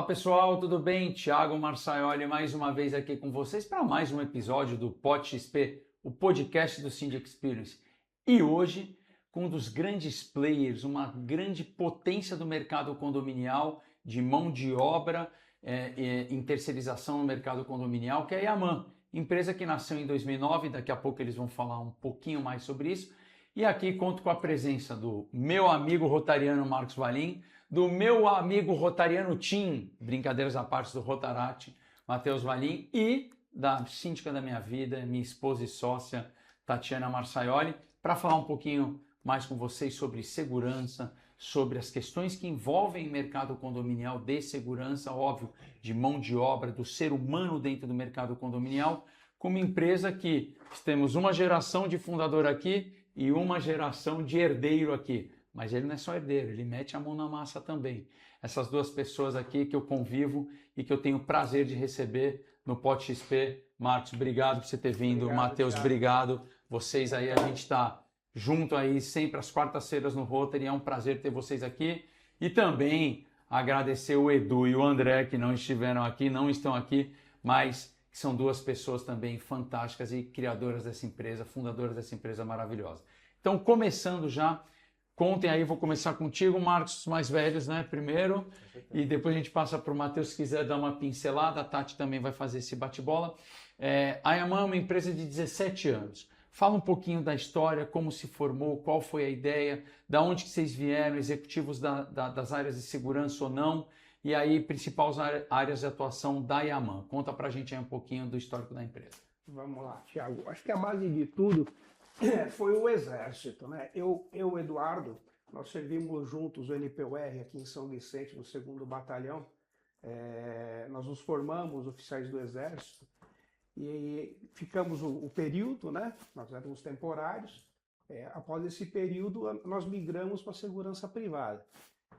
Fala pessoal, tudo bem? Thiago Marçaioli mais uma vez aqui com vocês para mais um episódio do PodXP, o podcast do Cindy Experience. E hoje com um dos grandes players, uma grande potência do mercado condominial, de mão de obra em terceirização no mercado condominial, que é a Yaman, empresa que nasceu em 2009, daqui a pouco eles vão falar um pouquinho mais sobre isso. E aqui conto com a presença do meu amigo rotariano Marcos Valim, do meu amigo rotariano Tim, brincadeiras à parte do Rotarate, Matheus Valim, e da síndica da minha vida, minha esposa e sócia, Tatiana Marçaioli, para falar um pouquinho mais com vocês sobre segurança, sobre as questões que envolvem o mercado condominial de segurança, óbvio, de mão de obra, do ser humano dentro do mercado condominial, como empresa que temos uma geração de fundador aqui e uma geração de herdeiro aqui. Mas ele não é só herdeiro, ele mete a mão na massa também. Essas duas pessoas aqui que eu convivo e que eu tenho o prazer de receber no PodXP. Marcos, obrigado por você ter vindo. Matheus, obrigado. Vocês aí, a gente está junto aí sempre às quartas-feiras no Rotary. É um prazer ter vocês aqui. E também agradecer o Edu e o André, que não estiveram aqui, não estão aqui, mas que são duas pessoas também fantásticas e criadoras dessa empresa, fundadoras dessa empresa maravilhosa. Então, começando já, contem aí, vou começar contigo, Marcos, os mais velhos, né, primeiro, e depois a gente passa para o Matheus, se quiser dar uma pincelada, a Tati também vai fazer esse bate-bola. A Yaman é uma empresa de 17 anos. Fala um pouquinho da história, como se formou, qual foi a ideia, da onde que vocês vieram, executivos das áreas de segurança ou não, e aí principais áreas de atuação da Yaman. Conta pra gente aí um pouquinho do histórico da empresa. Vamos lá, Thiago. Acho que a base de tudo foi o Exército, né? Eu e o Eduardo, nós servimos juntos o NPUR aqui em São Vicente, no 2º Batalhão. Nós nos formamos oficiais do Exército e ficamos o período, né? Nós éramos temporários. Após esse período, nós migramos para a segurança privada.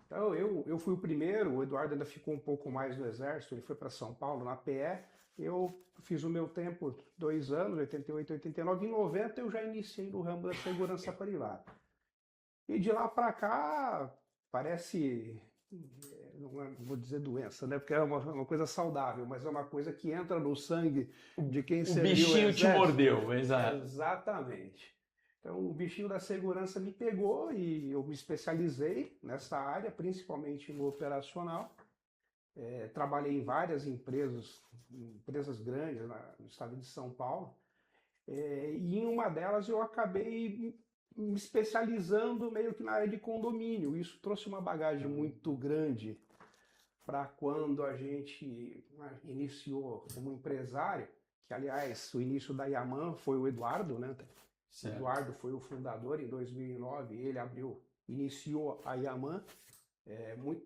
Então, eu fui o primeiro, o Eduardo ainda ficou um pouco mais no Exército, ele foi para São Paulo, na PE. Eu fiz o meu tempo 2 anos, 88, 89, em 90 eu já iniciei no ramo da segurança privada. E de lá para cá, parece, não vou dizer doença, né? Porque é uma coisa saudável, mas é uma coisa que entra no sangue de quem serviu o bichinho Exército. Te mordeu, exato. Exatamente. Então, o bichinho da segurança me pegou e eu me especializei nessa área, principalmente no operacional. Trabalhei em várias empresas grandes no estado de São Paulo. E em uma delas eu acabei me especializando meio que na área de condomínio. Isso trouxe uma bagagem muito grande para quando a gente iniciou como empresário, que aliás o início da Yaman foi o Eduardo, né? Certo. O Eduardo foi o fundador em 2009, ele iniciou a Yaman.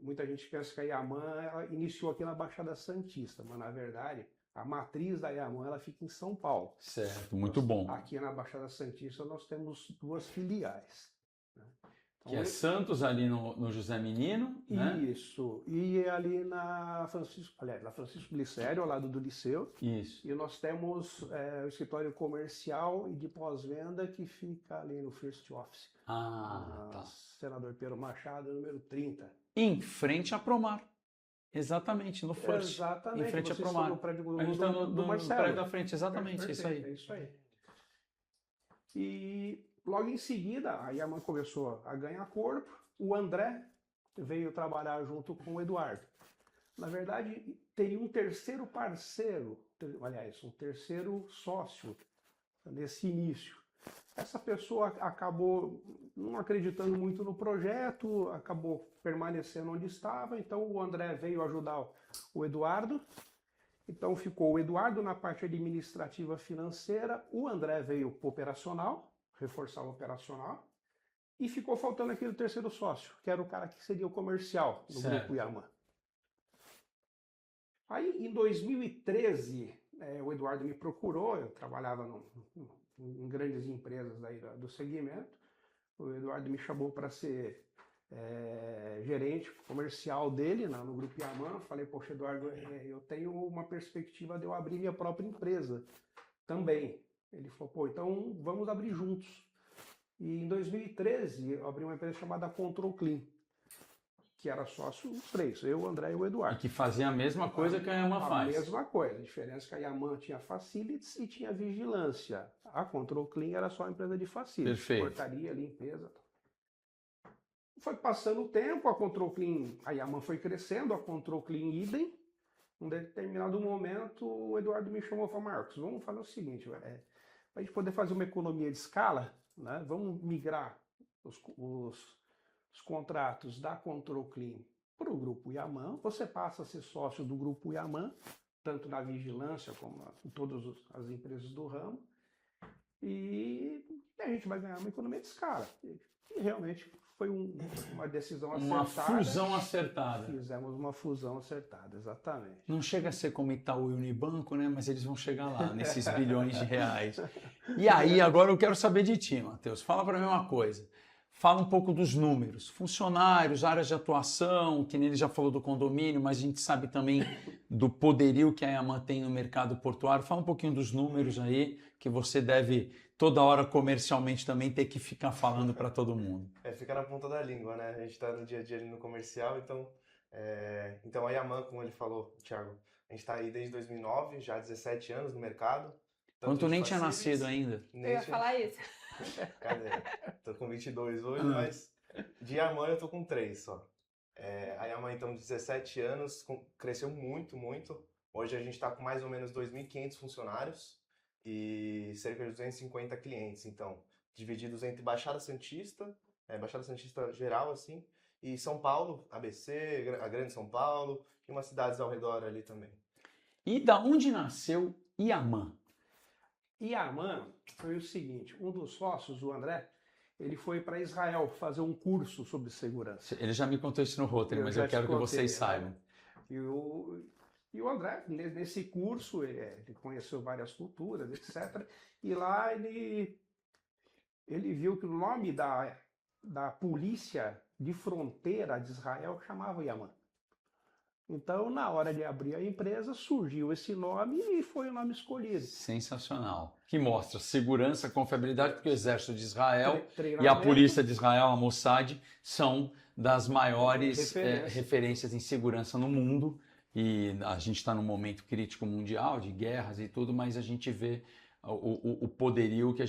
Muita gente pensa que a Yaman ela iniciou aqui na Baixada Santista, mas na verdade a matriz da Yaman ela fica em São Paulo. Certo, muito bom. Aqui na Baixada Santista nós temos 2 filiais. Né? Então, que é Santos, ali no José Menino, né? Isso, e ali na Francisco Glicério, ao lado do Liceu. Isso. E nós temos o escritório comercial e de pós-venda que fica ali no First Office. Tá. Senador Pedro Machado, número 30. Em frente à Promar. Exatamente, no First. Exatamente. Em frente à Promar. A gente está no prédio da frente, exatamente, Perfeito, isso aí. É isso aí. E logo em seguida, a Yaman começou a ganhar corpo, o André veio trabalhar junto com o Eduardo. Na verdade, teria um terceiro parceiro, aliás, um terceiro sócio nesse início. Essa pessoa acabou não acreditando muito no projeto, acabou permanecendo onde estava, então o André veio ajudar o Eduardo. Então ficou o Eduardo na parte administrativa financeira, o André veio para o operacional, reforçar o operacional, e ficou faltando aquele terceiro sócio, que era o cara que seria o comercial do Grupo Yaman. Aí em 2013, o Eduardo me procurou, eu trabalhava em grandes empresas aí do segmento, o Eduardo me chamou para ser gerente comercial dele no Grupo Yaman. Falei, poxa, Eduardo, eu tenho uma perspectiva de eu abrir minha própria empresa também. Ele falou, pô, então vamos abrir juntos. E em 2013 eu abri uma empresa chamada Control Clean, que era sócio os três, eu, o André e o E Eduardo. que fazia a mesma coisa que a Yaman A faz. mesma coisa, a diferença é que a Yaman tinha facilities e tinha vigilância. A Control Clean era só a empresa de facilities, Perfeito. portaria, limpeza. Foi passando o tempo, a Control Clean, a Yaman foi crescendo, a Control Clean idem. Em um determinado momento, o Eduardo me chamou e falou: Marcos, vamos fazer o seguinte, para a gente poder fazer uma economia de escala, né, vamos migrar os contratos da Control Clean para o grupo Yaman. Você passa a ser sócio do grupo Yaman, tanto na vigilância como em todas as empresas do ramo, e a gente vai ganhar uma economia de escala. E realmente foi uma decisão Uma acertada. fusão acertada. Fizemos uma fusão acertada, exatamente. Não chega a ser como Itaú e Unibanco, né? Mas eles vão chegar lá, nesses bilhões de reais. E aí, agora eu quero saber de ti, Matheus. Fala para mim uma coisa. Fala um pouco dos números. Funcionários, áreas de atuação, que nem ele já falou do condomínio, mas a gente sabe também do poderio que a Yaman tem no mercado portuário. Fala um pouquinho dos números aí, que você deve toda hora comercialmente também ter que ficar falando para todo mundo. Fica na ponta da língua, né? A gente está no dia a dia ali no comercial, então a Yaman, como ele falou, Thiago, a gente está aí desde 2009, já há 17 anos no mercado. Quando tu de nem tinha facilities, nascido ainda. nem Eu ia tinha- falar isso. Cadê? Tô com 22 hoje, mas de Yaman eu tô com 3 só. A Yaman, então, de 17 anos, cresceu muito, muito. Hoje a gente está com mais ou menos 2.500 funcionários e cerca de 250 clientes, então, divididos entre Baixada Santista geral, assim, e São Paulo, ABC, a Grande São Paulo, e umas cidades ao redor ali também. E da onde nasceu Yaman? Yaman foi o seguinte, um dos sócios, o André, ele foi para Israel fazer um curso sobre segurança. Ele já me contou isso no roteiro, mas já eu te quero que contei, vocês né? saibam. E o André, nesse curso, ele conheceu várias culturas, etc. E lá ele viu que o nome da polícia de fronteira de Israel chamava Yaman. Então, na hora de abrir a empresa, surgiu esse nome e foi o nome escolhido. Sensacional. Que mostra segurança, confiabilidade, porque o exército de Israel e a Treinamento. polícia de Israel, a Mossad, são das maiores Referência. referências em segurança no mundo. E a gente está num momento crítico mundial, de guerras e tudo, mas a gente vê o poderio que a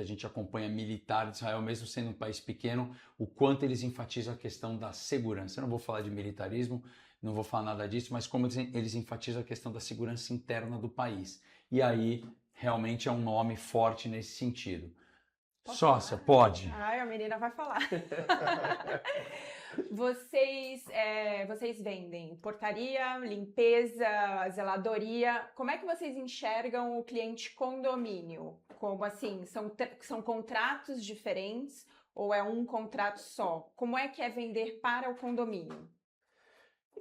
gente acompanha militar de Israel, mesmo sendo um país pequeno, o quanto eles enfatizam a questão da segurança. Eu não vou falar de militarismo, não vou falar nada disso, mas como eles enfatizam a questão da segurança interna do país. E aí, realmente é um nome forte nesse sentido. Posso Sócia, falar? pode. Ai, a menina vai falar. Vocês vendem portaria, limpeza, zeladoria. Como é que vocês enxergam o cliente condomínio? Como assim, são contratos diferentes ou é um contrato só? Como é que é vender para o condomínio?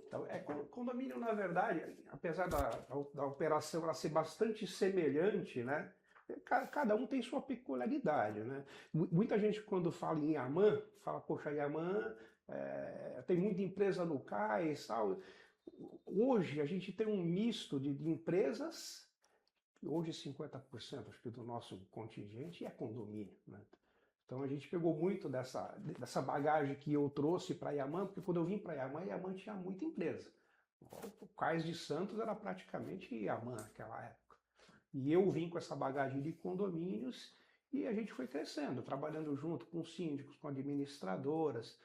Então, condomínio, na verdade, apesar da operação ela ser bastante semelhante, né? Cada um tem sua peculiaridade, né? Muita gente, quando fala em Yaman, fala, poxa, Yaman tem muita empresa no cais, tal. Hoje a gente tem um misto de empresas, hoje 50% acho que do nosso contingente é condomínio, né? Então a gente pegou muito dessa bagagem que eu trouxe para Yaman, porque quando eu vim para Yaman tinha muita empresa. O Cais de Santos era praticamente Yaman naquela época. E eu vim com essa bagagem de condomínios e a gente foi crescendo, trabalhando junto com síndicos, com administradoras.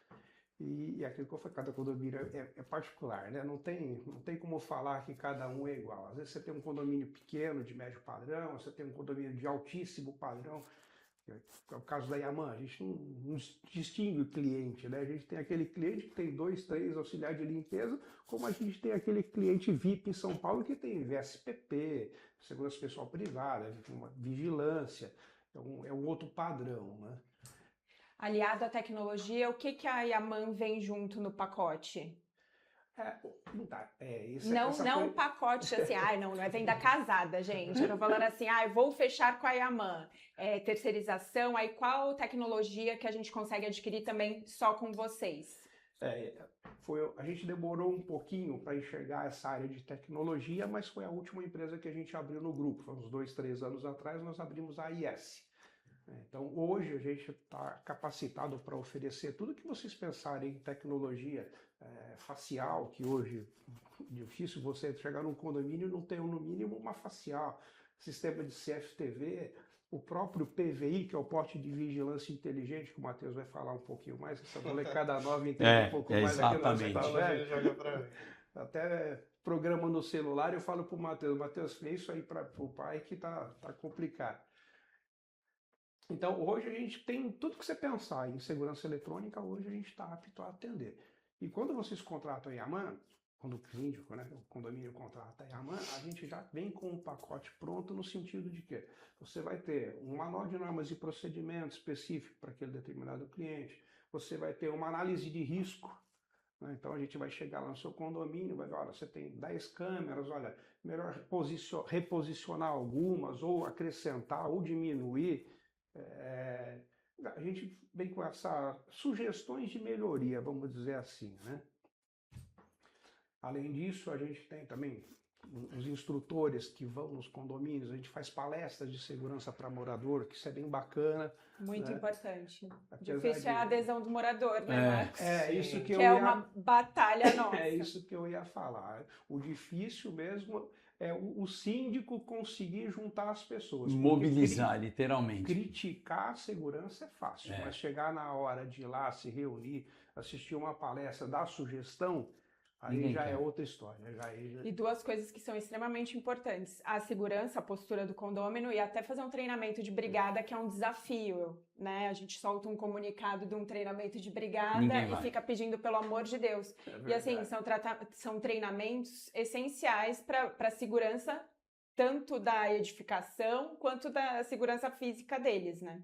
E aquilo que eu falei, cada condomínio é particular, né? Não tem como falar que cada um é igual. Às vezes você tem um condomínio pequeno, de médio padrão, você tem um condomínio de altíssimo padrão. É o caso da Yaman, a gente não distingue o cliente, né? A gente tem aquele cliente que tem 2, 3 auxiliares de limpeza, como a gente tem aquele cliente VIP em São Paulo que tem VSPP, segurança pessoal privada, uma vigilância, é um outro padrão, né? Aliado à tecnologia, o que a Yaman vem junto no pacote? Não um pacote assim, não é venda casada, gente. Eu tô falando assim, vou fechar com a Yaman. Terceirização, aí qual tecnologia que a gente consegue adquirir também só com vocês? A gente demorou um pouquinho para enxergar essa área de tecnologia, mas foi a última empresa que a gente abriu no grupo. Foi uns 2, 3 anos atrás, nós abrimos a IS. Então, hoje a gente está capacitado para oferecer tudo que vocês pensarem em tecnologia facial, que hoje é difícil você chegar num condomínio e não ter no mínimo uma facial, sistema de CFTV, o próprio PVI, que é o porte de vigilância inteligente, que o Matheus vai falar um pouquinho mais, essa molecada nova entende um pouco mais aqui no exatamente. Joga pra mim. até programa no celular, eu falo para o Matheus, vê isso aí para o pai que tá complicado. Então, hoje a gente tem tudo que você pensar em segurança eletrônica, hoje a gente está apto a atender. E quando vocês contratam a Yaman, quando o síndico, né, o condomínio contrata a Yaman, a gente já vem com um pacote pronto no sentido de que você vai ter um manual de normas e procedimentos específico para aquele determinado cliente, você vai ter uma análise de risco, né? Então a gente vai chegar lá no seu condomínio, vai ver, olha, você tem 10 câmeras, olha, melhor reposicionar algumas, ou acrescentar, ou diminuir. A gente vem com essas sugestões de melhoria, vamos dizer assim, né? Além disso, a gente tem também os instrutores que vão nos condomínios, a gente faz palestras de segurança para morador, que isso é bem bacana. Muito né? importante. Apesar Difícil é a adesão do morador, né, Marcos? Isso que Que eu é ia... uma batalha nossa. É isso que eu ia falar. O difícil mesmo é o síndico conseguir juntar as pessoas. Mobilizar, literalmente. Criticar a segurança é fácil, mas chegar na hora de ir lá, se reunir, assistir uma palestra, dar sugestão, aí Ninguém já quer. é outra história. E duas coisas que são extremamente importantes: a segurança, a postura do condômino, e até fazer um treinamento de brigada, que é um desafio, né? A gente solta um comunicado de um treinamento de brigada e fica pedindo pelo amor de Deus. E assim, são treinamentos essenciais para a segurança, tanto da edificação quanto da segurança física deles, né?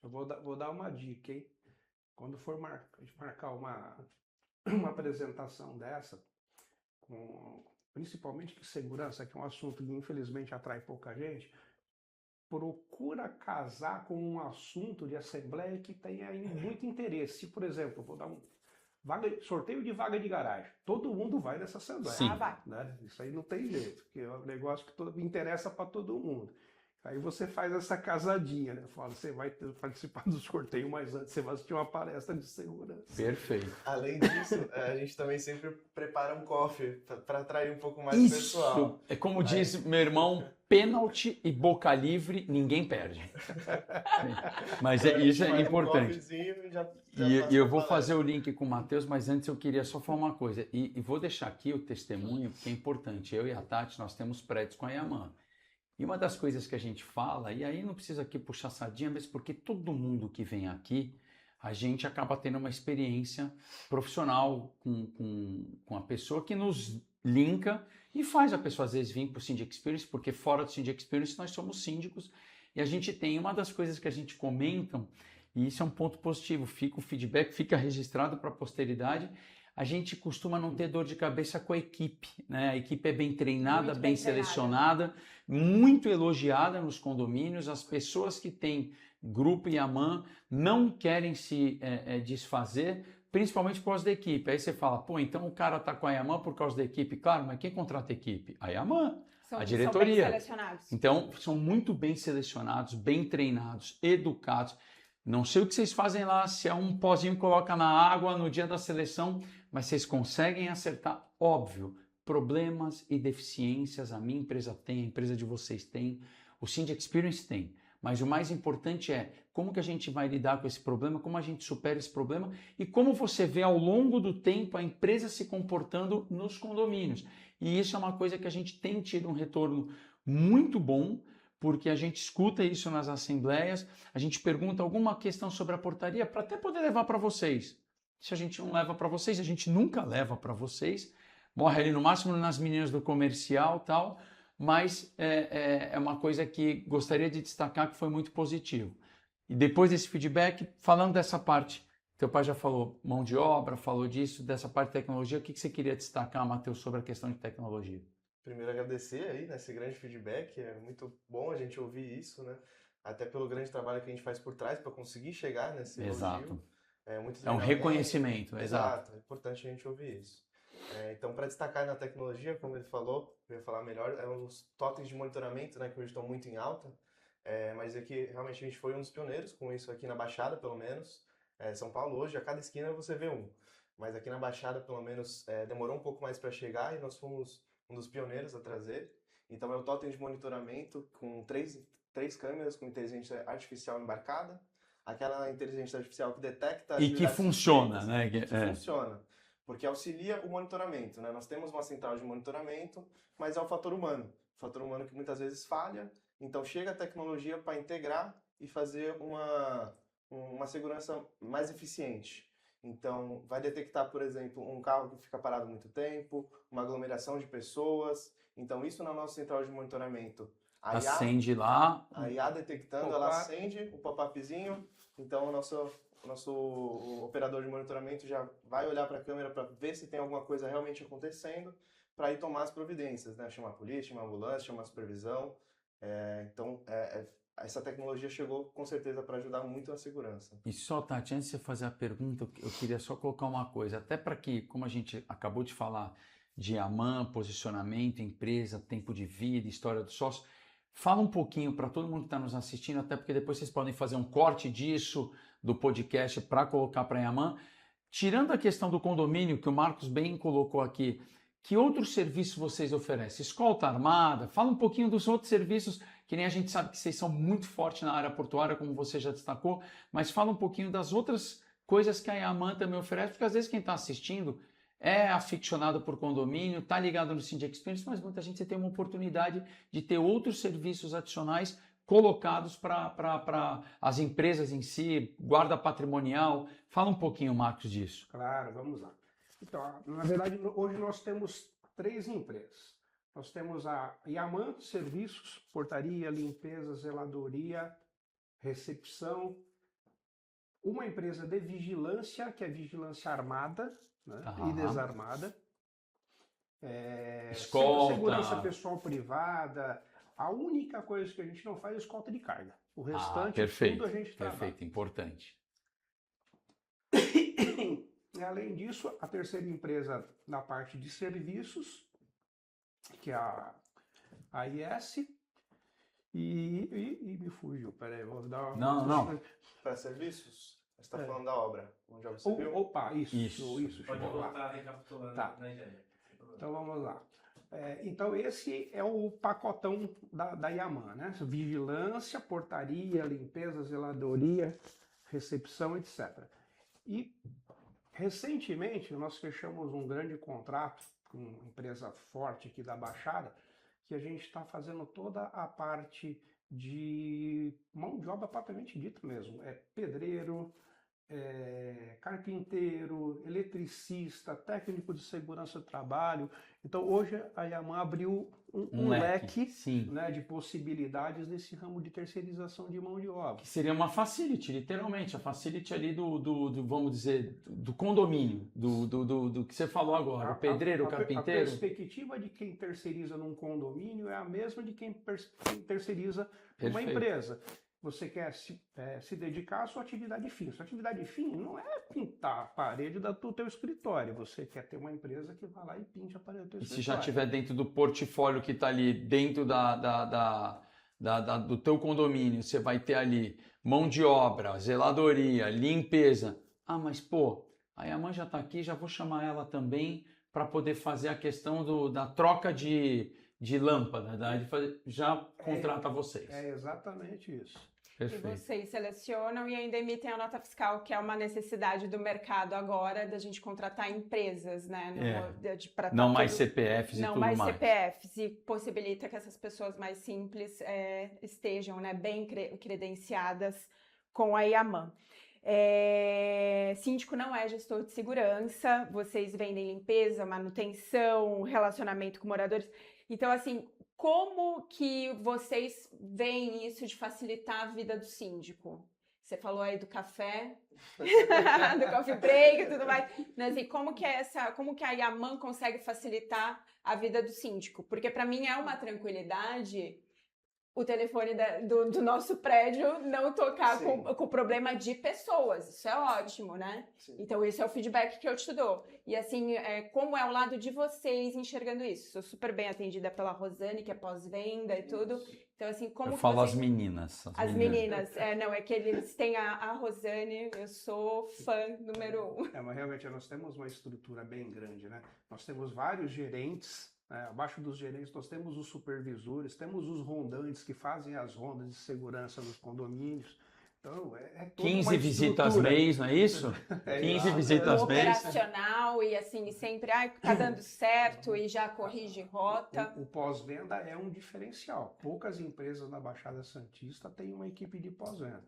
Eu vou dar uma dica, hein? Quando for marcar uma apresentação dessa, principalmente de segurança, que é um assunto que infelizmente atrai pouca gente, procura casar com um assunto de assembleia que tenha muito interesse. Por exemplo, vou dar sorteio de vaga de garagem. Todo mundo vai nessa assembleia. Sim. Vai. Né? Isso aí não tem jeito, porque é um negócio que interessa para todo mundo. Aí você faz essa casadinha, né? Fala, você vai participar do sorteio, mas antes você vai assistir uma palestra de segurança. Perfeito. Além disso, a gente também sempre prepara um coffee para atrair um pouco mais Isso, pessoal. é como diz meu irmão, pênalti e boca livre, ninguém perde. Mas isso é importante. E eu vou fazer o link com o Matheus, mas antes eu queria só falar uma coisa. E vou deixar aqui o testemunho, que é importante. Eu e a Tati, nós temos prédios com a Yaman. E uma das coisas que a gente fala, e aí não precisa aqui puxar sardinha, mas porque todo mundo que vem aqui, a gente acaba tendo uma experiência profissional com a pessoa que nos linka e faz a pessoa às vezes vir para o Syndic Experience, porque fora do Syndic Experience nós somos síndicos e a gente tem uma das coisas que a gente comenta, e isso é um ponto positivo, fica o feedback, fica registrado para a posteridade. A gente costuma não ter dor de cabeça com a equipe, né? A equipe é bem treinada, bem selecionada, muito elogiada nos condomínios. As pessoas que têm grupo Yaman não querem se desfazer, principalmente por causa da equipe. Aí você fala, pô, então o cara tá com a Yaman por causa da equipe. Claro, mas quem contrata a equipe? A Yaman, a diretoria. São bem selecionados. Então, são muito bem selecionados, bem treinados, educados. Não sei o que vocês fazem lá, se é um pozinho que coloca na água no dia da seleção, mas vocês conseguem acertar, óbvio, problemas e deficiências a minha empresa tem, a empresa de vocês tem, o Syndic Experience tem, mas o mais importante é como que a gente vai lidar com esse problema, como a gente supera esse problema e como você vê ao longo do tempo a empresa se comportando nos condomínios. E isso é uma coisa que a gente tem tido um retorno muito bom, porque a gente escuta isso nas assembleias, a gente pergunta alguma questão sobre a portaria para até poder levar para vocês. Se a gente não leva para vocês, a gente nunca leva para vocês, morre ali no máximo nas meninas do comercial e tal, mas é uma coisa que gostaria de destacar que foi muito positivo. E depois desse feedback, falando dessa parte, teu pai já falou mão de obra, falou disso, dessa parte de tecnologia, o que você queria destacar, Matheus, sobre a questão de tecnologia? Primeiro agradecer aí, né, esse grande feedback, é muito bom a gente ouvir isso, né? Até pelo grande trabalho que a gente faz por trás para conseguir chegar nesse elogio. É um reconhecimento, exato. É importante a gente ouvir isso. Então, para destacar na tecnologia, como ele falou, eu ia falar melhor, os totens de monitoramento, né, que hoje estão muito em alta. mas é que realmente a gente foi um dos pioneiros com isso aqui na Baixada, pelo menos. São Paulo hoje, a cada esquina você vê um. Mas aqui na Baixada, pelo menos, demorou um pouco mais para chegar e nós fomos um dos pioneiros a trazer. Então é o totem de monitoramento com três câmeras com inteligência artificial embarcada. Aquela inteligência artificial que detecta... E que funciona, né? Que funciona. Porque auxilia o monitoramento, né? Nós temos uma central de monitoramento, mas é o fator humano. O fator humano que muitas vezes falha. Então chega a tecnologia para integrar e fazer uma segurança mais eficiente. Então, vai detectar, por exemplo, um carro que fica parado muito tempo, uma aglomeração de pessoas. Então, isso na nossa central de monitoramento. Acende lá. A IA detectando, ela acende o pop-upzinho. Então, o nosso operador de monitoramento já vai olhar para a câmera para ver se tem alguma coisa realmente acontecendo, para ir tomar as providências, né? Chamar a polícia, chamar a ambulância, chamar a supervisão. Então, essa tecnologia chegou com certeza para ajudar muito na segurança. E só, Tati, antes de você fazer a pergunta, eu queria só colocar uma coisa, até para que, como a gente acabou de falar de Yaman, posicionamento, empresa, tempo de vida, história do sócio, fala um pouquinho para todo mundo que está nos assistindo, até porque depois vocês podem fazer um corte disso do podcast para colocar para Yaman. Tirando a questão do condomínio, que o Marcos bem colocou aqui, que outros serviços vocês oferecem? Escolta armada, fala um pouquinho dos outros serviços, que nem a gente sabe que vocês são muito fortes na área portuária, como você já destacou, mas fala um pouquinho das outras coisas que a Yaman também oferece, porque às vezes quem está assistindo é aficionado por condomínio, está ligado no Cindy Experience, mas muita gente tem uma oportunidade de ter outros serviços adicionais colocados para as empresas em si, guarda patrimonial. Fala um pouquinho, Marcos, disso. Claro, vamos lá. Então, na verdade, hoje nós temos 3 empresas. Nós temos a Yaman Serviços, portaria, limpeza, zeladoria, recepção. Uma empresa de vigilância, que é vigilância armada, né, e desarmada. Escolta. Segurança pessoal privada. A única coisa que a gente não faz é escolta de carga. O restante, tudo a gente trabalha. Perfeito, importante. E, além disso, a terceira empresa na parte de serviços, que é a IS, e me fugiu, peraí, vou dar uma... Não. Para serviços? Você está falando da obra, onde já você viu? Opa, isso. Pode voltar recapitulando na ideia. Então vamos lá. Então esse é o pacotão da Yaman, né? Vigilância, portaria, limpeza, zeladoria, recepção, etc. E recentemente nós fechamos um grande contrato com uma empresa forte aqui da Baixada, que a gente está fazendo toda a parte de mão de obra propriamente dita mesmo. Pedreiro, carpinteiro, eletricista, técnico de segurança do trabalho. Então hoje a Yaman abriu um leque né, de possibilidades nesse ramo de terceirização de mão de obra. Que seria uma facility, literalmente, a facility ali do vamos dizer, do condomínio, do que você falou agora, o pedreiro, o carpinteiro. A perspectiva de quem terceiriza num condomínio é a mesma de quem terceiriza numa empresa. Você quer se dedicar à sua atividade fim. Sua atividade fim não é pintar a parede do teu escritório. Você quer ter uma empresa que vá lá e pinte a parede do teu escritório. E se já estiver dentro do portfólio que está ali, dentro do teu condomínio, você vai ter ali mão de obra, zeladoria, limpeza. Ah, mas pô, a Yaman já está aqui, já vou chamar ela também para poder fazer a questão da troca de lâmpada, já contrata vocês. É exatamente isso. Perfeito. E vocês selecionam e ainda emitem a nota fiscal, que é uma necessidade do mercado agora, da gente contratar empresas, né? Não mais CPFs e tudo mais. Não mais CPFs, e possibilita que essas pessoas mais simples estejam, né, bem credenciadas com a Yaman. Síndico não é gestor de segurança, vocês vendem limpeza, manutenção, relacionamento com moradores. Então, assim, como que vocês veem isso de facilitar a vida do síndico? Você falou aí do café, do coffee break e tudo mais. Mas, assim, como que a Yaman consegue facilitar a vida do síndico? Porque para mim é uma tranquilidade o telefone do nosso prédio não tocar Sim. com problema de pessoas. Isso é ótimo, né? Sim. Então, esse é o feedback que eu te dou. E assim, como é o lado de vocês enxergando isso? Sou super bem atendida pela Rosane, que é pós-venda e tudo. Então, assim, como Eu que falo vocês... as meninas. As meninas. Não, é que eles têm a Rosane, eu sou fã número 1. Mas realmente nós temos uma estrutura bem grande, né? Nós temos vários gerentes, né? Abaixo dos gerentes nós temos os supervisores, temos os rondantes que fazem as rondas de segurança nos condomínios. Então, toda 15 uma visitas estrutura. mês, não é isso? 15 visitas O mês. operacional e assim, sempre, tá dando certo e já corrige rota. O pós-venda é um diferencial. Poucas empresas na Baixada Santista têm uma equipe de pós-venda.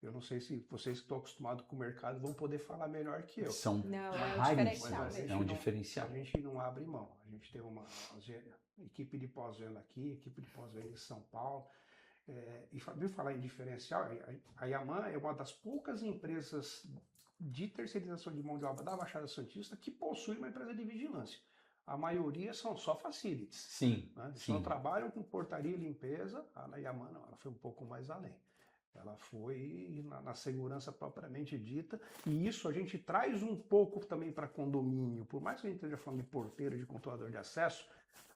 Eu não sei se vocês que estão acostumados com o mercado vão poder falar melhor que eu. São Não, é um raríssimas. diferencial Mas a mesmo. É um gente diferencial. A gente não abre mão. A gente tem uma equipe de pós-venda aqui, equipe de pós-venda em São Paulo. E viu falar em diferencial? A Yaman é uma das poucas empresas de terceirização de mão de obra da Baixada Santista que possui uma empresa de vigilância. A maioria são só facilities. Sim, Né? Eles sim. só trabalham com portaria e limpeza. A Yaman não, ela foi um pouco mais além. Ela foi na segurança propriamente dita, e isso a gente traz um pouco também para condomínio. Por mais que a gente esteja falando de porteiro, de controlador de acesso,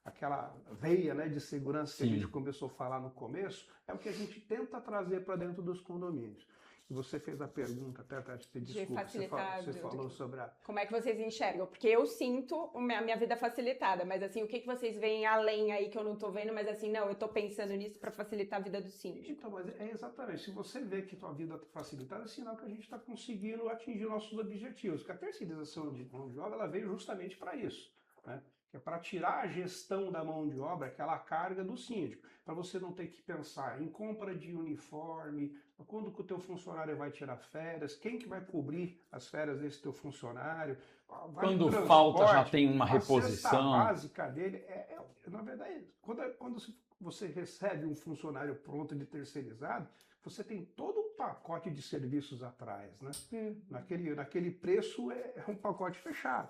aquela veia, né, de segurança que Sim. a gente começou a falar no começo, é o que a gente tenta trazer para dentro dos condomínios. E você fez a pergunta, até te desculpa, você falou sobre a... Como é que vocês enxergam? Porque eu sinto a minha vida facilitada, mas assim, o que vocês veem além aí que eu não tô vendo, mas assim, não, eu tô pensando nisso para facilitar a vida do síndico. Então, mas é exatamente, se você vê que tua vida está facilitada, é sinal que a gente está conseguindo atingir nossos objetivos. Porque a terceirização de mão de obra, ela veio justamente para isso, né? Que é para tirar a gestão da mão de obra, aquela carga do síndico, para você não ter que pensar em compra de uniforme, quando que o teu funcionário vai tirar férias, quem que vai cobrir as férias desse teu funcionário, Quando falta já tem uma a reposição. cesta básica dele na verdade, quando você recebe um funcionário pronto de terceirizado, você tem todo um pacote de serviços atrás, né? Naquele preço é um pacote fechado.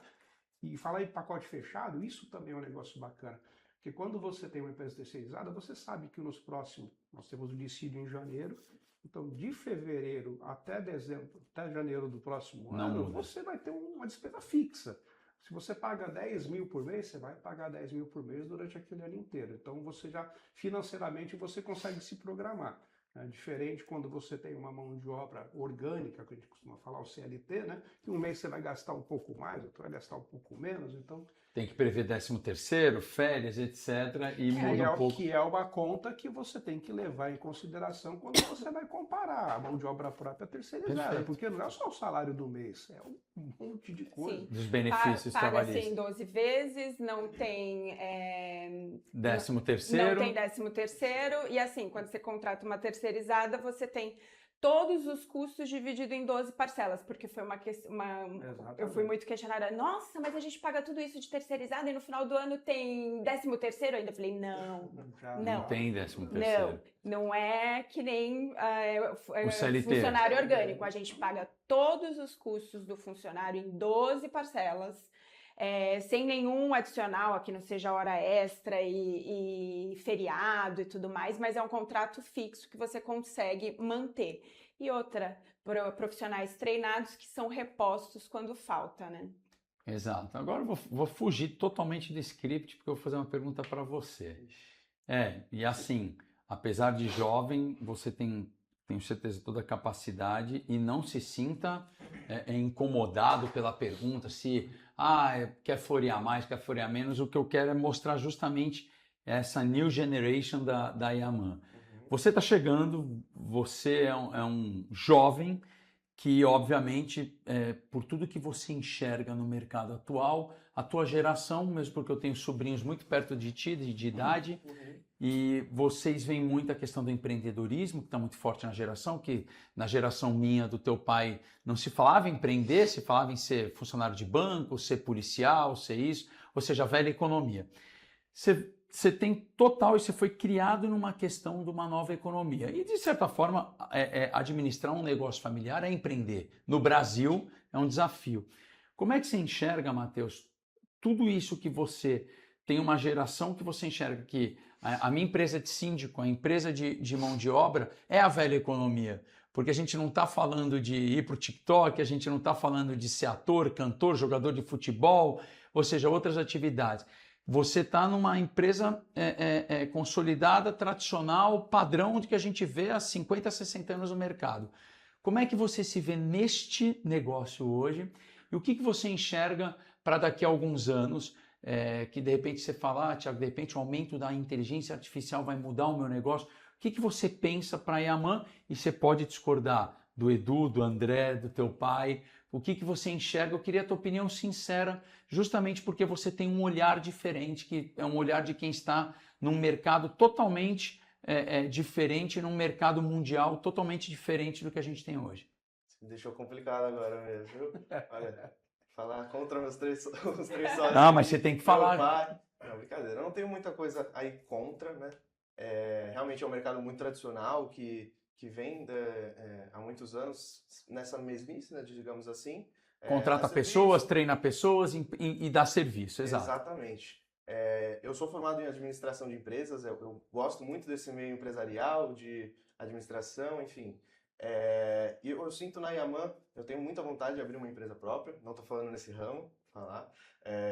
E falar em pacote fechado, isso também é um negócio bacana. Porque quando você tem uma empresa terceirizada, você sabe que nos próximos, nós temos o dissídio em janeiro, então de fevereiro até dezembro, até janeiro do próximo ano, você vai ter uma despesa fixa. Se você paga 10 mil por mês, você vai pagar 10 mil por mês durante aquele ano inteiro. Então você já, financeiramente, você consegue se programar. É diferente quando você tem uma mão de obra orgânica, que a gente costuma falar, o CLT, né? Que um mês você vai gastar um pouco mais, outro vai gastar um pouco menos, então... Tem que prever 13º, férias, etc. E muda um pouco. Que é uma conta que você tem que levar em consideração quando você vai comparar a mão de obra própria terceirizada. Perfeito. Porque não é só o salário do mês, é um monte de coisa. Sim. Dos benefícios Paga-se trabalhistas. em 12 vezes, não tem... 13º. Não tem 13º, e assim, quando você contrata uma terceirizada, você tem todos os custos divididos em 12 parcelas, porque foi eu fui muito questionada, nossa, mas a gente paga tudo isso de terceirizada e no final do ano tem 13º ainda. Eu falei, não. Não tem 13º. Não é que nem o CLT. funcionário orgânico. A gente paga todos os custos do funcionário em 12 parcelas, sem nenhum adicional, aqui não seja hora extra e feriado e tudo mais, mas é um contrato fixo que você consegue manter. E outra, profissionais treinados que são repostos quando falta, né? Exato. Agora eu vou fugir totalmente do script, porque eu vou fazer uma pergunta para você. E assim, apesar de jovem, você tenho certeza, toda a capacidade e não se sinta incomodado pela pergunta se quer florear mais, quer florear menos. O que eu quero é mostrar justamente essa new generation da Yaman. Você está chegando, você é um jovem que, obviamente, por tudo que você enxerga no mercado atual, a tua geração, mesmo porque eu tenho sobrinhos muito perto de ti, de idade, e vocês veem muito a questão do empreendedorismo, que está muito forte na geração, que na geração minha, do teu pai, não se falava em empreender, se falava em ser funcionário de banco, ser policial, ser isso, ou seja, a velha economia. Você tem total, e você foi criado numa questão de uma nova economia. E, de certa forma, administrar um negócio familiar é empreender. No Brasil, é um desafio. Como é que você enxerga, Matheus, tudo isso que você tem uma geração que você enxerga que A minha empresa de síndico, a empresa de mão de obra é a velha economia. Porque a gente não está falando de ir para o TikTok, a gente não está falando de ser ator, cantor, jogador de futebol, ou seja, outras atividades. Você está numa empresa consolidada, tradicional, padrão de que a gente vê há 50, 60 anos no mercado. Como é que você se vê neste negócio hoje? E o que você enxerga para daqui a alguns anos? Que de repente você fala, Thiago, de repente o aumento da inteligência artificial vai mudar o meu negócio. O que você pensa para a Yaman? E você pode discordar do Edu, do André, do teu pai. O que você enxerga? Eu queria a tua opinião sincera, justamente porque você tem um olhar diferente, que é um olhar de quem está num mercado totalmente diferente, num mercado mundial totalmente diferente do que a gente tem hoje. Me deixou complicado agora mesmo, viu? Olha, falar contra os três sócios. Não, mas você tem que falar. Não, brincadeira. Eu não tenho muita coisa aí contra, né? Realmente é um mercado muito tradicional que vem há muitos anos nessa mesmice, né, digamos assim. Contrata pessoas, treina pessoas e dá serviço, exato. Exatamente. Eu sou formado em administração de empresas, eu gosto muito desse meio empresarial, de administração, enfim. E eu sinto na Yaman, eu tenho muita vontade de abrir uma empresa própria, não estou falando nesse ramo, falar.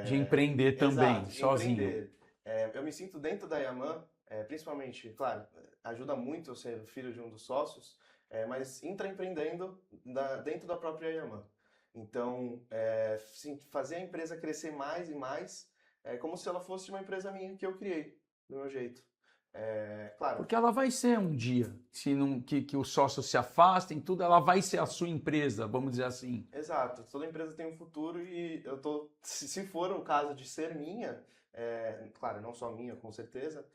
De empreender também, exato, sozinho. Empreender. Eu me sinto dentro da Yaman, principalmente, claro, ajuda muito eu ser filho de um dos sócios, mas intraempreendendo dentro da própria Yaman. Então, fazer a empresa crescer mais e mais, como se ela fosse uma empresa minha que eu criei, do meu jeito. Claro. Porque ela vai ser um dia, se não, que os sócios se afastem, tudo, ela vai ser a sua empresa, vamos dizer assim. Exato, toda empresa tem um futuro e eu tô, se for o caso de ser minha, claro, não só minha, com certeza,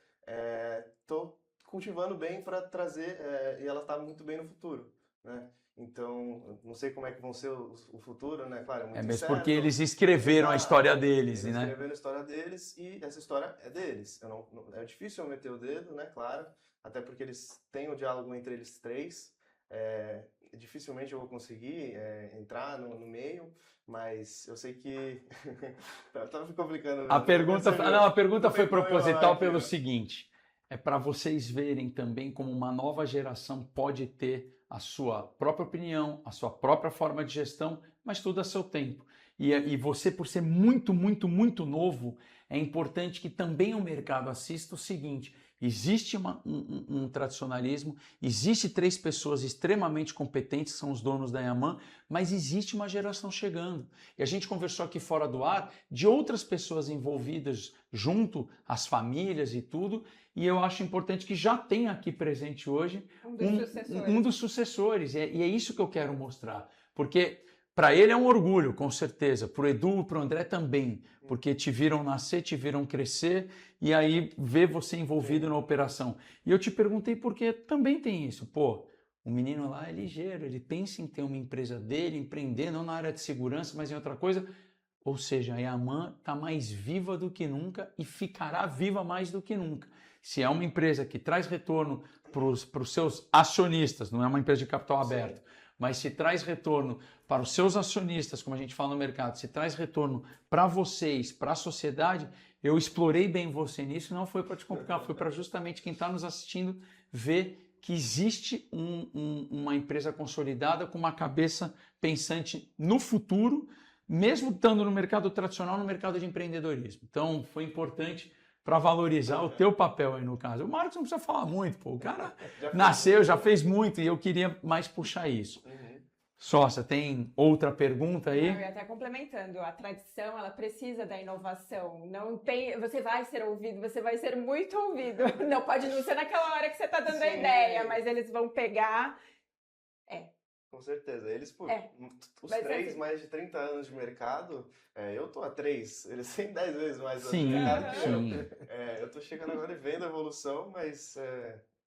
tô cultivando bem para trazer, e ela está muito bem no futuro, né? Então, não sei como é que vão ser o futuro, né? Claro, é muito mesmo incerto. porque eles escreveram a história deles, eles né? escreveram a história deles e essa história é deles. É difícil eu meter o dedo, né? Claro, até porque eles têm o diálogo entre eles três. Dificilmente eu vou conseguir entrar no meio, mas eu sei que... Tá me complicando. A pergunta foi proposital pelo aqui, seguinte, é para vocês verem também como uma nova geração pode ter a sua própria opinião, a sua própria forma de gestão, mas tudo a seu tempo. E você, por ser muito, muito, muito novo, é importante que também o mercado assista o seguinte, existe um tradicionalismo, existe 3 pessoas extremamente competentes, que são os donos da Yaman, mas existe uma geração chegando. E a gente conversou aqui fora do ar de outras pessoas envolvidas junto às famílias e tudo, e eu acho importante que já tem aqui presente hoje um dos sucessores. E é isso que eu quero mostrar. Porque para ele é um orgulho, com certeza. Para o Edu, para o André também. Porque te viram nascer, te viram crescer e aí ver você envolvido na operação. E eu te perguntei porque também tem isso. Pô, o menino lá é ligeiro, ele pensa em ter uma empresa dele, empreender, não na área de segurança, mas em outra coisa. Ou seja, a Yaman está mais viva do que nunca e ficará viva mais do que nunca. Se é uma empresa que traz retorno para os seus acionistas, não é uma empresa de capital aberto, mas se traz retorno para os seus acionistas, como a gente fala no mercado, se traz retorno para vocês, para a sociedade, eu explorei bem você nisso, não foi para te complicar, foi para justamente quem está nos assistindo ver que existe uma empresa consolidada com uma cabeça pensante no futuro, mesmo estando no mercado tradicional, no mercado de empreendedorismo. Então, foi importante para valorizar o teu papel aí no caso. O Marcos não precisa falar muito, pô. O cara nasceu, já fez muito e eu queria mais puxar isso. Sócia, tem outra pergunta aí? Eu ia até complementando, a tradição, ela precisa da inovação. Não tem, você vai ser ouvido, você vai ser muito ouvido. Não pode não ser naquela hora que você está dando a ideia, mas eles vão pegar... Com certeza. Eles, os 3, mais de 30 anos de mercado, eu tô há 3, eles têm 10 vezes mais anos de mercado que eu. Eu tô chegando agora e vendo a evolução, mas...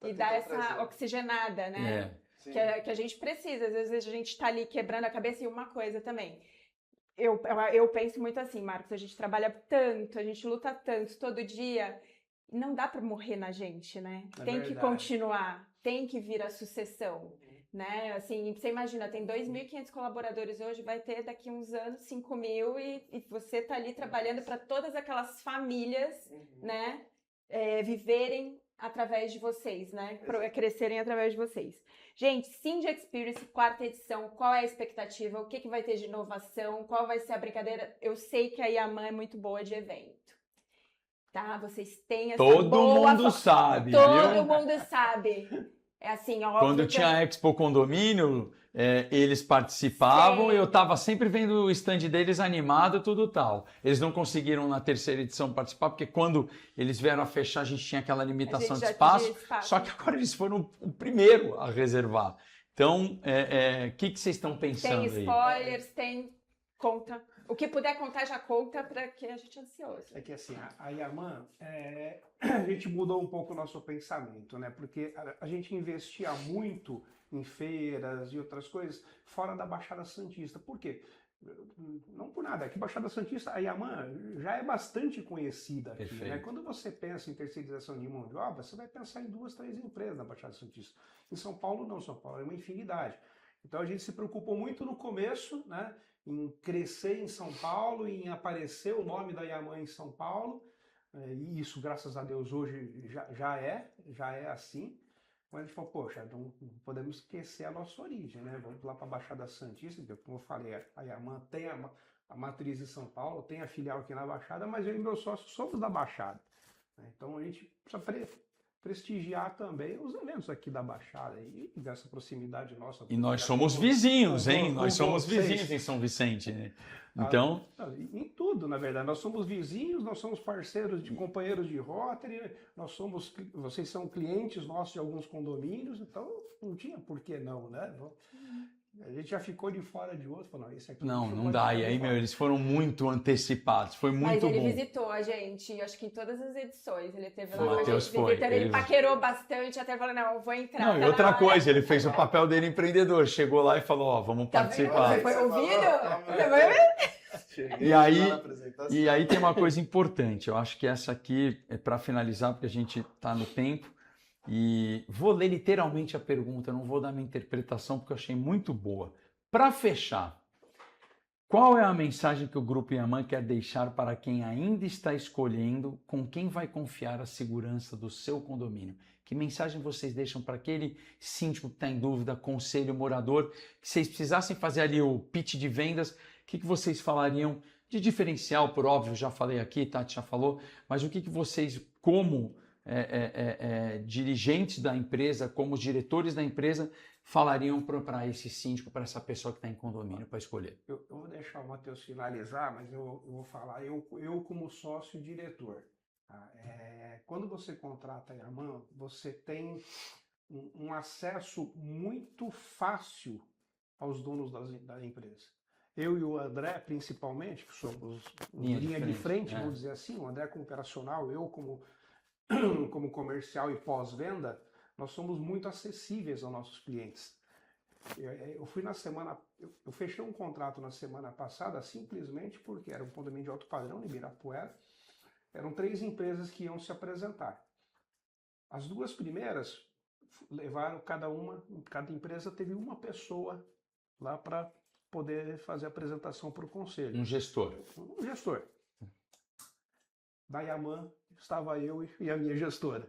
e dá essa oxigenada, né? Que a gente precisa. Às vezes a gente está ali quebrando a cabeça. E uma coisa também, eu penso muito assim, Marcos, a gente trabalha tanto, a gente luta tanto todo dia, não dá para morrer na gente, né? Tem que continuar, tem que vir a sucessão. Né? Assim, você imagina, tem 2.500 colaboradores hoje, vai ter daqui uns anos 5.000 e você tá ali trabalhando para todas aquelas famílias, né? viverem através de vocês, né? Crescerem através de vocês. Gente, Cindy Experience, 4ª edição, qual é a expectativa? O que vai ter de inovação? Qual vai ser a brincadeira? Eu sei que a Yaman é muito boa de evento. Tá? Vocês têm essa Todo mundo sabe, Todo viu? mundo sabe. É assim, óbvio. Quando tinha a Expo Condomínio, eles participavam Sim. e eu estava sempre vendo o stand deles animado, tudo tal. Eles não conseguiram na 3ª edição participar, porque quando eles vieram a fechar, a gente tinha aquela limitação de espaço. Só que agora eles foram o primeiro a reservar. Então, que vocês estão pensando aí? Tem spoilers, tem... Conta. O que puder contar, já conta, para que a gente é ansioso. É que assim, a Yaman, a gente mudou um pouco o nosso pensamento, né? Porque a gente investia muito em feiras e outras coisas fora da Baixada Santista. Por quê? Não por nada, é que Baixada Santista, a Yaman já é bastante conhecida aqui, né? Quando você pensa em terceirização de mão de obra, você vai pensar em 2, 3 empresas na Baixada Santista. Em São Paulo não, São Paulo é uma infinidade. Então a gente se preocupou muito no começo, né, em crescer em São Paulo, em aparecer o nome da Yaman em São Paulo, e isso, graças a Deus, hoje já é assim. Mas a gente falou, poxa, não podemos esquecer a nossa origem, né? Vamos lá para a Baixada Santista, como eu falei, a Yaman tem a matriz em São Paulo, tem a filial aqui na Baixada, mas eu e meu sócio somos da Baixada, né? Então a gente precisa prestigiar também os eventos aqui da Baixada e dessa proximidade nossa. E nós somos vizinhos, hein? Nós somos vizinhos em São Vicente, né? Então... Em tudo, na verdade. Nós somos vizinhos, nós somos parceiros de companheiros de Rotary, vocês são clientes nossos de alguns condomínios, então não tinha por que não, né? A gente já ficou de fora de outro, falou, não, esse aqui não dá. E aí, eles foram muito antecipados, foi muito bom. Mas ele visitou a gente, acho que em todas as edições. Ele teve lá, o Matheus foi. Ele paquerou bastante, até falou, não, eu vou entrar. Não, e outra coisa, ele fez o papel dele empreendedor, chegou lá e falou, ó, vamos participar. Você foi ouvido? E aí tem uma coisa importante, eu acho que essa aqui é para finalizar, porque a gente está no tempo. E vou ler literalmente a pergunta, não vou dar minha interpretação porque eu achei muito boa. Para fechar, qual é a mensagem que o Grupo Yaman quer deixar para quem ainda está escolhendo com quem vai confiar a segurança do seu condomínio? Que mensagem vocês deixam para aquele síndico que está em dúvida, conselho, morador, que vocês precisassem fazer ali o pitch de vendas, o que vocês falariam de diferencial? Por óbvio, já falei aqui, Tati já falou, mas o que vocês, como... dirigentes da empresa, como os diretores da empresa, falariam para esse síndico, para essa pessoa que está em condomínio para escolher? Eu vou deixar o Matheus finalizar, mas eu vou falar, eu como sócio diretor. Tá? Quando você contrata a Yaman, você tem um acesso muito fácil aos donos da empresa. Eu e o André, principalmente, que somos linha de frente, vamos dizer assim, o André como operacional, eu como comercial e pós-venda, nós somos muito acessíveis aos nossos clientes. Eu fechei um contrato na semana passada simplesmente porque era um condomínio de alto padrão em Ibirapuera. Eram 3 empresas que iam se apresentar. As 2 primeiras levaram cada empresa teve uma pessoa lá para poder fazer a apresentação para o conselho. Um gestor. Um gestor. Da Yaman estava eu e a minha gestora.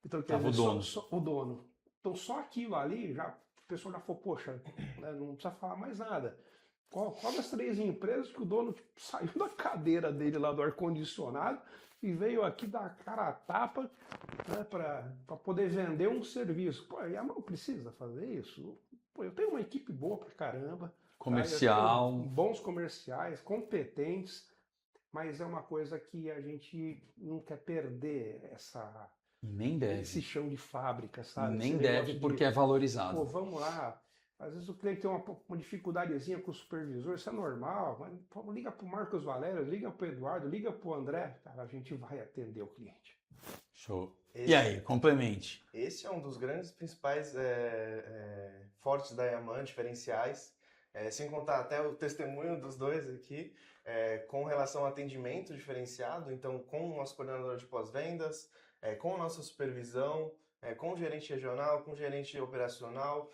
Então, estava o dono. O dono. Então, só aquilo ali, o pessoal já falou, poxa, né, não precisa falar mais nada. Qual das 3 empresas que o dono saiu da cadeira dele lá do ar-condicionado e veio aqui dar cara a tapa, né, para poder vender um serviço? Pô, a Yaman precisa fazer isso? Pô, eu tenho uma equipe boa pra caramba. Comercial. Tá? Bons comerciais, competentes. Mas é uma coisa que a gente não quer perder esse chão de fábrica, sabe? Nem deve, porque é valorizado. Pô, vamos lá. Às vezes o cliente tem uma dificuldadezinha com o supervisor, isso é normal. Mas, pô, liga para o Marcos Valério, liga para o Eduardo, liga para o André. Cara, a gente vai atender o cliente. Show. E aí, complemente. Esse é um dos grandes principais fortes da Yaman, diferenciais. Sem contar até o testemunho dos dois aqui, com relação ao atendimento diferenciado, então com o nosso coordenador de pós-vendas, com a nossa supervisão, com o gerente regional, com o gerente operacional,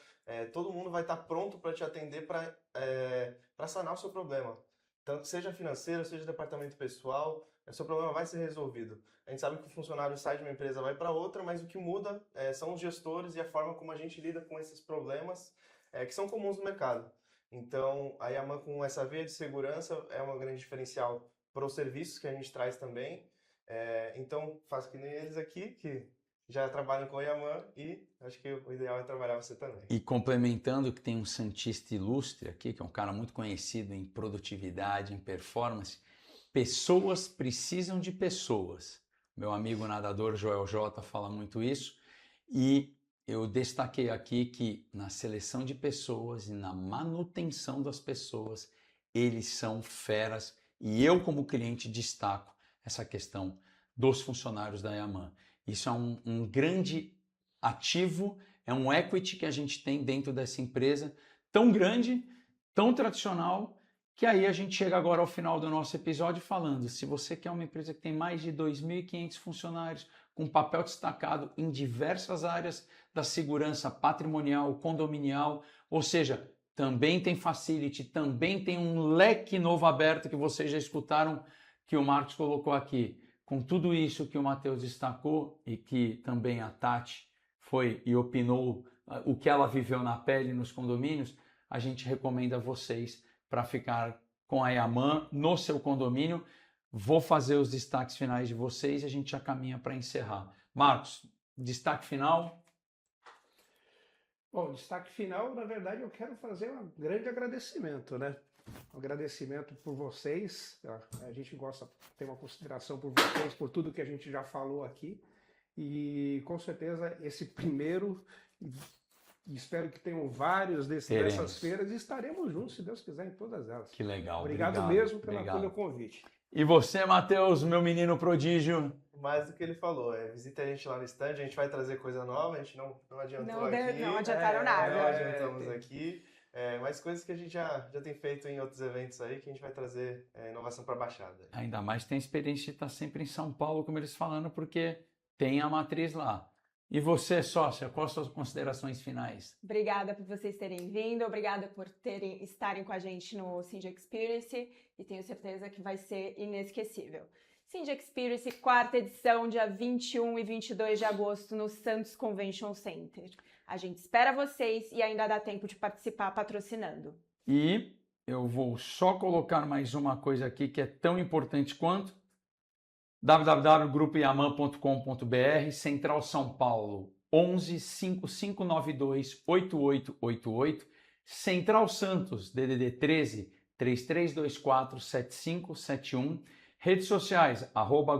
todo mundo vai estar pronto para te atender para sanar o seu problema. tanto seja financeiro, seja departamento pessoal, o seu problema vai ser resolvido. A gente sabe que o funcionário sai de uma empresa, vai para outra, mas o que muda são os gestores e a forma como a gente lida com esses problemas que são comuns no mercado. Então, a Yaman, com essa veia de segurança, é um grande diferencial para os serviços que a gente traz também. Então, faço que nem eles aqui, que já trabalham com a Yaman, e acho que o ideal é trabalhar você também. E complementando que tem um santista ilustre aqui, que é um cara muito conhecido em produtividade, em performance, pessoas precisam de pessoas. Meu amigo nadador Joel J fala muito isso, e eu destaquei aqui que na seleção de pessoas e na manutenção das pessoas, eles são feras, e eu como cliente destaco essa questão dos funcionários da Yaman. Isso é um grande ativo, é um equity que a gente tem dentro dessa empresa, tão grande, tão tradicional, que aí a gente chega agora ao final do nosso episódio falando, se você quer uma empresa que tem mais de 2.500 funcionários, com papel destacado em diversas áreas da segurança patrimonial, condominial, ou seja, também tem facility, também tem um leque novo aberto que vocês já escutaram que o Marcos colocou aqui. Com tudo isso que o Matheus destacou e que também a Tati foi e opinou o que ela viveu na pele nos condomínios, a gente recomenda a vocês para ficar com a Yaman no seu condomínio. Vou fazer os destaques finais de vocês e a gente já caminha para encerrar. Marcos, destaque final? Bom, destaque final, na verdade, eu quero fazer um grande agradecimento, né? Um agradecimento por vocês, a gente gosta, tem uma consideração por vocês, por tudo que a gente já falou aqui, e com certeza esse primeiro, e espero que tenham vários dessas feiras, e estaremos juntos, se Deus quiser, em todas elas. Que legal. Obrigado mesmo pelo convite. E você, Matheus, meu menino prodígio? Mais do que ele falou, visita a gente lá no stand, a gente vai trazer coisa nova, a gente não adiantou aqui. Não adiantaram nada. Não adiantamos aqui. Mas coisas que a gente já tem feito em outros eventos aí, que a gente vai trazer inovação para a Baixada. Ainda mais tem a experiência de estar sempre em São Paulo, como eles falando, porque tem a matriz lá. E você, sócia, quais são as suas considerações finais? Obrigada por vocês terem vindo, obrigada por estarem com a gente no Cindy Experience, e tenho certeza que vai ser inesquecível. Cindy Experience, 4ª edição, dia 21 e 22 de agosto, no Santos Convention Center. A gente espera vocês e ainda dá tempo de participar patrocinando. E eu vou só colocar mais uma coisa aqui que é tão importante quanto www.grupoyaman.com.br, Central São Paulo 11 5592 8888, Central Santos DDD 13 3324 7571, redes sociais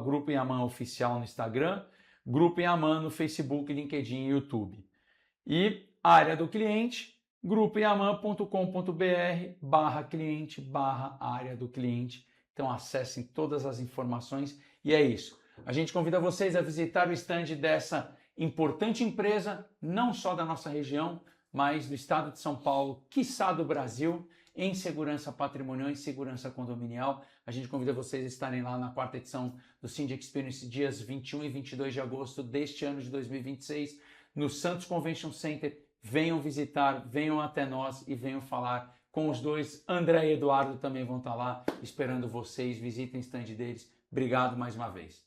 @Grupo Yaman Oficial no Instagram, Grupo Yaman no Facebook, LinkedIn e YouTube. E área do cliente, grupoyaman.com.br/cliente/área do cliente. Então acessem todas as informações e é isso. A gente convida vocês a visitar o stand dessa importante empresa, não só da nossa região, mas do estado de São Paulo, quiçá do Brasil, em segurança patrimonial e segurança condominial. A gente convida vocês a estarem lá na 4ª edição do Cindy Experience, dias 21 e 22 de agosto deste ano de 2026, no Santos Convention Center. Venham visitar, venham até nós e venham falar com os dois. André e Eduardo também vão estar lá esperando vocês. Visitem o stand deles. Obrigado mais uma vez.